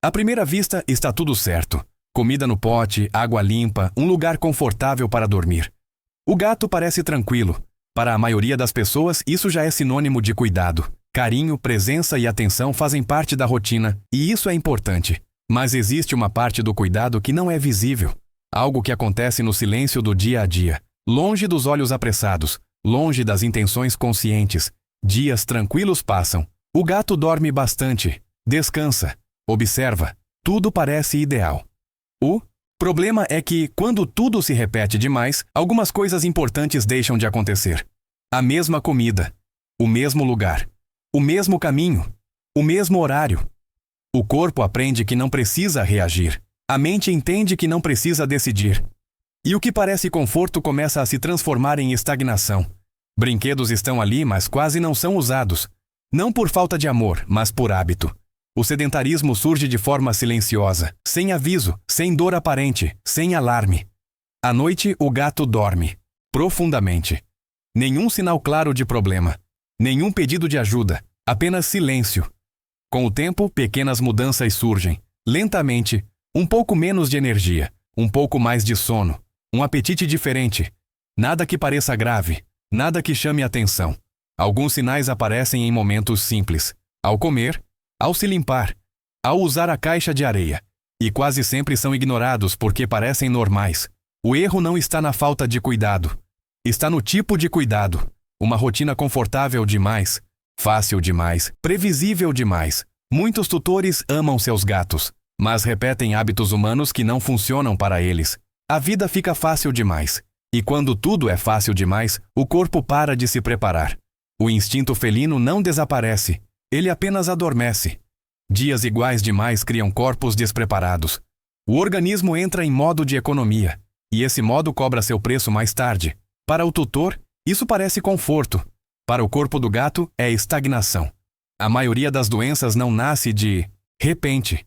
À primeira vista, está tudo certo. Comida no pote, água limpa, um lugar confortável para dormir. O gato parece tranquilo. Para a maioria das pessoas, isso já é sinônimo de cuidado. Carinho, presença e atenção fazem parte da rotina, e isso é importante. Mas existe uma parte do cuidado que não é visível. Algo que acontece no silêncio do dia a dia, longe dos olhos apressados, longe das intenções conscientes. Dias tranquilos passam. O gato dorme bastante, descansa, observa. Tudo parece ideal. O problema é que, quando tudo se repete demais, algumas coisas importantes deixam de acontecer. A mesma comida, o mesmo lugar, o mesmo caminho, o mesmo horário. O corpo aprende que não precisa reagir. A mente entende que não precisa decidir. E o que parece conforto começa a se transformar em estagnação. Brinquedos estão ali, mas quase não são usados. Não por falta de amor, mas por hábito. O sedentarismo surge de forma silenciosa, sem aviso, sem dor aparente, sem alarme. À noite, o gato dorme, profundamente. Nenhum sinal claro de problema. Nenhum pedido de ajuda, apenas silêncio. Com o tempo, pequenas mudanças surgem. Lentamente, um pouco menos de energia, um pouco mais de sono, um apetite diferente. Nada que pareça grave, nada que chame atenção. Alguns sinais aparecem em momentos simples. Ao comer, ao se limpar, ao usar a caixa de areia. E quase sempre são ignorados porque parecem normais. O erro não está na falta de cuidado. Está no tipo de cuidado. Uma rotina confortável demais, fácil demais, previsível demais. Muitos tutores amam seus gatos, mas repetem hábitos humanos que não funcionam para eles. A vida fica fácil demais. E quando tudo é fácil demais, o corpo para de se preparar. O instinto felino não desaparece. Ele apenas adormece. Dias iguais demais criam corpos despreparados. O organismo entra em modo de economia, e esse modo cobra seu preço mais tarde. Para o tutor, isso parece conforto. Para o corpo do gato, é estagnação. A maioria das doenças não nasce de repente.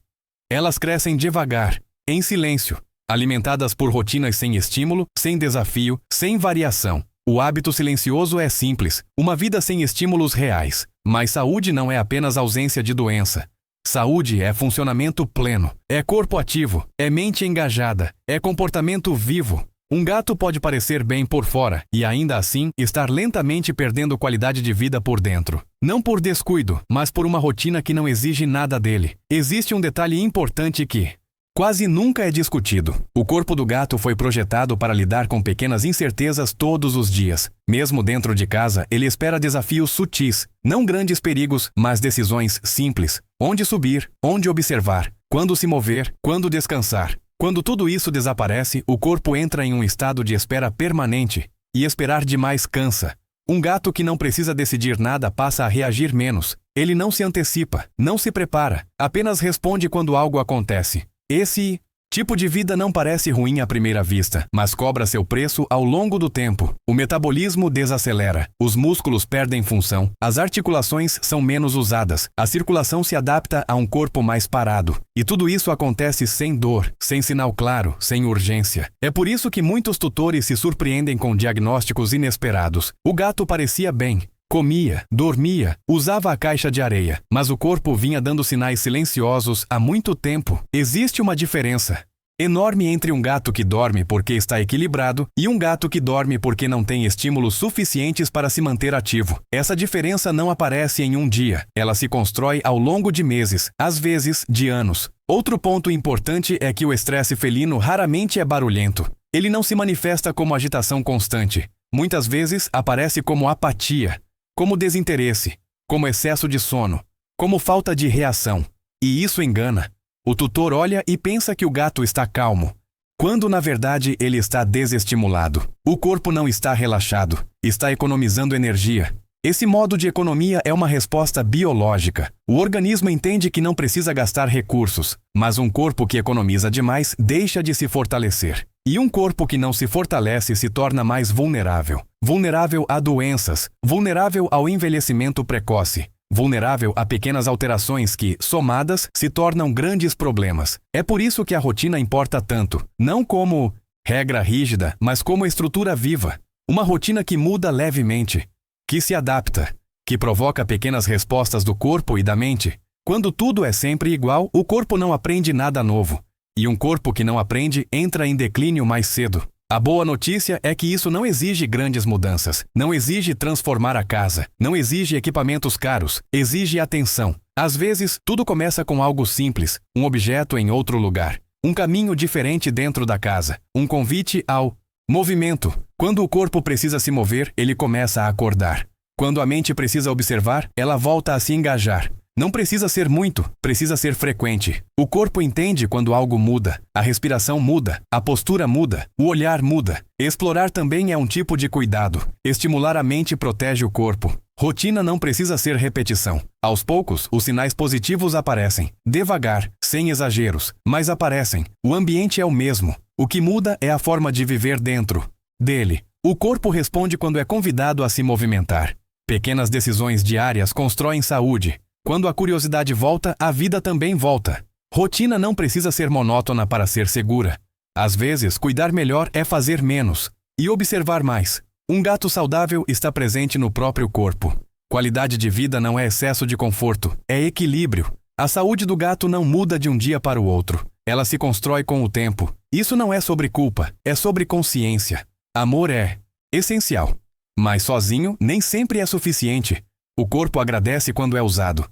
Elas crescem devagar, em silêncio, alimentadas por rotinas sem estímulo, sem desafio, sem variação. O hábito silencioso é simples, uma vida sem estímulos reais. Mas saúde não é apenas ausência de doença. Saúde é funcionamento pleno, é corpo ativo, é mente engajada, é comportamento vivo. Um gato pode parecer bem por fora e ainda assim estar lentamente perdendo qualidade de vida por dentro. Não por descuido, mas por uma rotina que não exige nada dele. Existe um detalhe importante que quase nunca é discutido. O corpo do gato foi projetado para lidar com pequenas incertezas todos os dias. Mesmo dentro de casa, ele espera desafios sutis, não grandes perigos, mas decisões simples. Onde subir, onde observar, quando se mover, quando descansar. Quando tudo isso desaparece, o corpo entra em um estado de espera permanente. E esperar demais cansa. Um gato que não precisa decidir nada passa a reagir menos. Ele não se antecipa, não se prepara, apenas responde quando algo acontece. Esse tipo de vida não parece ruim à primeira vista, mas cobra seu preço ao longo do tempo. O metabolismo desacelera, os músculos perdem função, as articulações são menos usadas, a circulação se adapta a um corpo mais parado. E tudo isso acontece sem dor, sem sinal claro, sem urgência. É por isso que muitos tutores se surpreendem com diagnósticos inesperados. O gato parecia bem. Comia, dormia, usava a caixa de areia, mas o corpo vinha dando sinais silenciosos há muito tempo. Existe uma diferença enorme entre um gato que dorme porque está equilibrado e um gato que dorme porque não tem estímulos suficientes para se manter ativo. Essa diferença não aparece em um dia, ela se constrói ao longo de meses, às vezes de anos. Outro ponto importante é que o estresse felino raramente é barulhento. Ele não se manifesta como agitação constante. Muitas vezes aparece como apatia, como desinteresse, como excesso de sono, como falta de reação. E isso engana. O tutor olha e pensa que o gato está calmo, quando na verdade ele está desestimulado. O corpo não está relaxado, está economizando energia. Esse modo de economia é uma resposta biológica. O organismo entende que não precisa gastar recursos, mas um corpo que economiza demais deixa de se fortalecer. E um corpo que não se fortalece se torna mais vulnerável. Vulnerável a doenças, vulnerável ao envelhecimento precoce, vulnerável a pequenas alterações que, somadas, se tornam grandes problemas. É por isso que a rotina importa tanto, não como regra rígida, mas como estrutura viva. Uma rotina que muda levemente, que se adapta, que provoca pequenas respostas do corpo e da mente. Quando tudo é sempre igual, o corpo não aprende nada novo. E um corpo que não aprende entra em declínio mais cedo. A boa notícia é que isso não exige grandes mudanças, não exige transformar a casa, não exige equipamentos caros, exige atenção. Às vezes, tudo começa com algo simples, um objeto em outro lugar, um caminho diferente dentro da casa, um convite ao movimento. Quando o corpo precisa se mover, ele começa a acordar. Quando a mente precisa observar, ela volta a se engajar. Não precisa ser muito, precisa ser frequente. O corpo entende quando algo muda, a respiração muda, a postura muda, o olhar muda. Explorar também é um tipo de cuidado. Estimular a mente protege o corpo. Rotina não precisa ser repetição. Aos poucos, os sinais positivos aparecem. Devagar, sem exageros, mas aparecem. O ambiente é o mesmo. O que muda é a forma de viver dentro dele. O corpo responde quando é convidado a se movimentar. Pequenas decisões diárias constroem saúde. Quando a curiosidade volta, a vida também volta. Rotina não precisa ser monótona para ser segura. Às vezes, cuidar melhor é fazer menos e observar mais. Um gato saudável está presente no próprio corpo. Qualidade de vida não é excesso de conforto, é equilíbrio. A saúde do gato não muda de um dia para o outro. Ela se constrói com o tempo. Isso não é sobre culpa, é sobre consciência. Amor é essencial, mas sozinho nem sempre é suficiente. O corpo agradece quando é usado.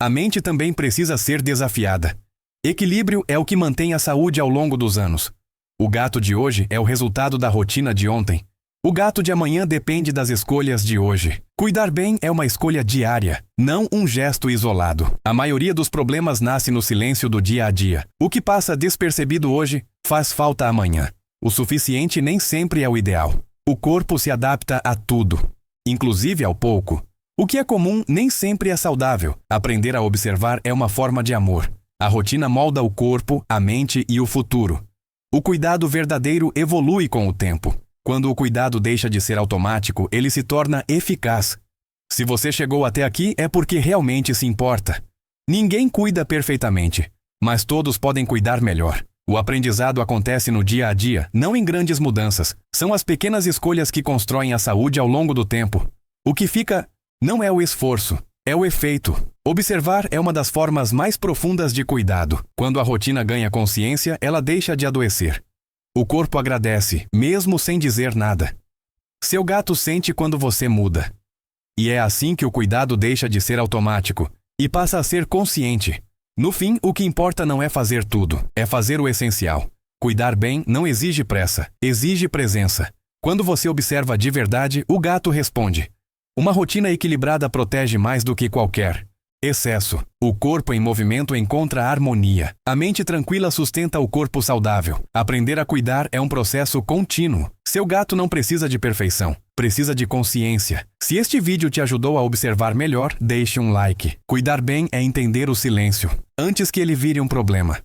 A mente também precisa ser desafiada. Equilíbrio é o que mantém a saúde ao longo dos anos. O gato de hoje é o resultado da rotina de ontem. O gato de amanhã depende das escolhas de hoje. Cuidar bem é uma escolha diária, não um gesto isolado. A maioria dos problemas nasce no silêncio do dia a dia. O que passa despercebido hoje faz falta amanhã. O suficiente nem sempre é o ideal. O corpo se adapta a tudo, inclusive ao pouco. O que é comum nem sempre é saudável. Aprender a observar é uma forma de amor. A rotina molda o corpo, a mente e o futuro. O cuidado verdadeiro evolui com o tempo. Quando o cuidado deixa de ser automático, ele se torna eficaz. Se você chegou até aqui, é porque realmente se importa. Ninguém cuida perfeitamente, mas todos podem cuidar melhor. O aprendizado acontece no dia a dia, não em grandes mudanças. São as pequenas escolhas que constroem a saúde ao longo do tempo. O que fica não é o esforço, é o efeito. Observar é uma das formas mais profundas de cuidado. Quando a rotina ganha consciência, ela deixa de adoecer. O corpo agradece, mesmo sem dizer nada. Seu gato sente quando você muda. E é assim que o cuidado deixa de ser automático e passa a ser consciente. No fim, o que importa não é fazer tudo, é fazer o essencial. Cuidar bem não exige pressa, exige presença. Quando você observa de verdade, o gato responde. Uma rotina equilibrada protege mais do que qualquer excesso. O corpo em movimento encontra harmonia. A mente tranquila sustenta o corpo saudável. Aprender a cuidar é um processo contínuo. Seu gato não precisa de perfeição, precisa de consciência. Se este vídeo te ajudou a observar melhor, deixe um like. Cuidar bem é entender o silêncio, antes que ele vire um problema.